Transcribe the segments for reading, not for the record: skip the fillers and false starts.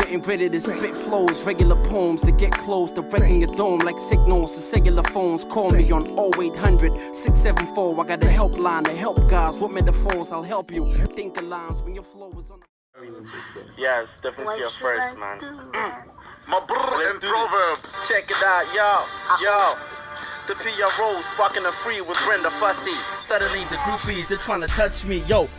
getting ready to spit flows, regular poems to get close to breaking your dome like signals to cellular phones. Call me on 0800 674. I got a helpline to help guys with metaphors. I'll help you think of lines when your flow is on. Yeah, it's definitely a first, man. My brr and Proverbs. Check it out, yo. The PRO sparking the free with Brenda Fassie. Suddenly the groupies are trying to touch me, yo.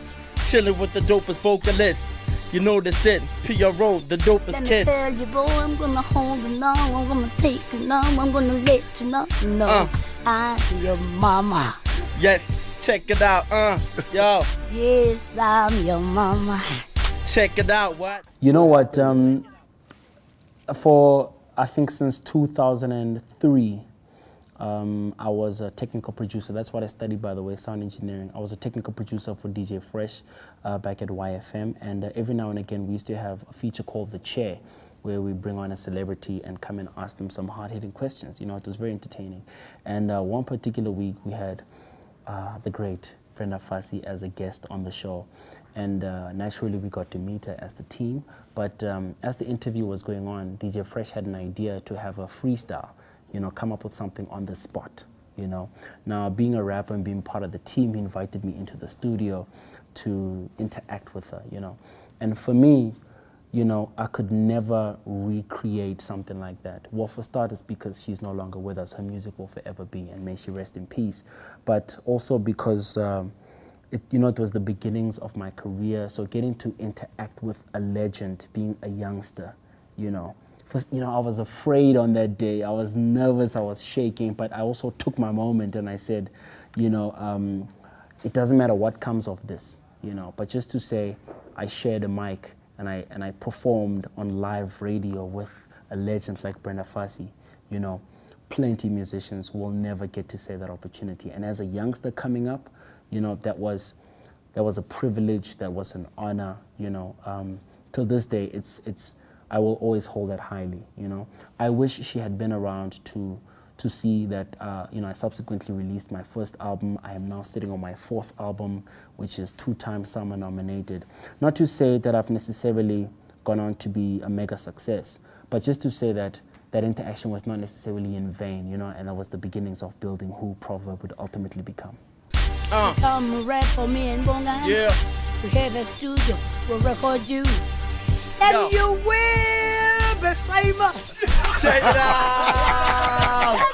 Chilling with the dopest vocalist. You know this it, PRO, the dopest kid. Let me tell you, boy, I'm gonna hold you now. I'm gonna take you now. I'm gonna let you know. No, I'm your mama. Yes, check it out, yo. Yes, I'm your mama. Check it out, what? You know what, for I think since 2003, I was a technical producer. That's what I studied, by the way, sound engineering. I was a technical producer for DJ Fresh back at YFM, and every now and again we used to have a feature called The Chair, where we bring on a celebrity and come and ask them some hard-hitting questions. You know, it was very entertaining. And one particular week we had the great Brenda Fassie as a guest on the show. And naturally we got to meet her as the team. But as the interview was going on, DJ Fresh had an idea to have a freestyle, you know, come up with something on the spot, you know. Now, being a rapper and being part of the team, he invited me into the studio to interact with her, you know. And for me, you know, I could never recreate something like that. Well, for starters, because she's no longer with us, her music will forever be, and may she rest in peace. But also because, you know, it was the beginnings of my career, so getting to interact with a legend, being a youngster, you know. First, you know, I was afraid on that day. I was nervous, I was shaking, but I also took my moment and I said, you know, it doesn't matter what comes of this, you know, but just to say I shared a mic and I performed on live radio with a legend like Brenda Fassie, you know, plenty of musicians will never get to say that opportunity. And as a youngster coming up, you know, that was a privilege, that was an honor, you know. Till this day, I will always hold that highly, you know. I wish she had been around to see that, you know, I subsequently released my first album. I am now sitting on my 4th album, which is 2-time Summer nominated. Not to say that I've necessarily gone on to be a mega success, but just to say that that interaction was not necessarily in vain, you know, and that was the beginnings of building who Proverb would ultimately become. Come rap for me and Bonga. Yeah. We have a studio, we'll record you. And you will be famous. Check it out.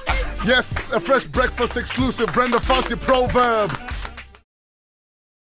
Yes, a fresh breakfast exclusive, Brenda Fassie Proverb.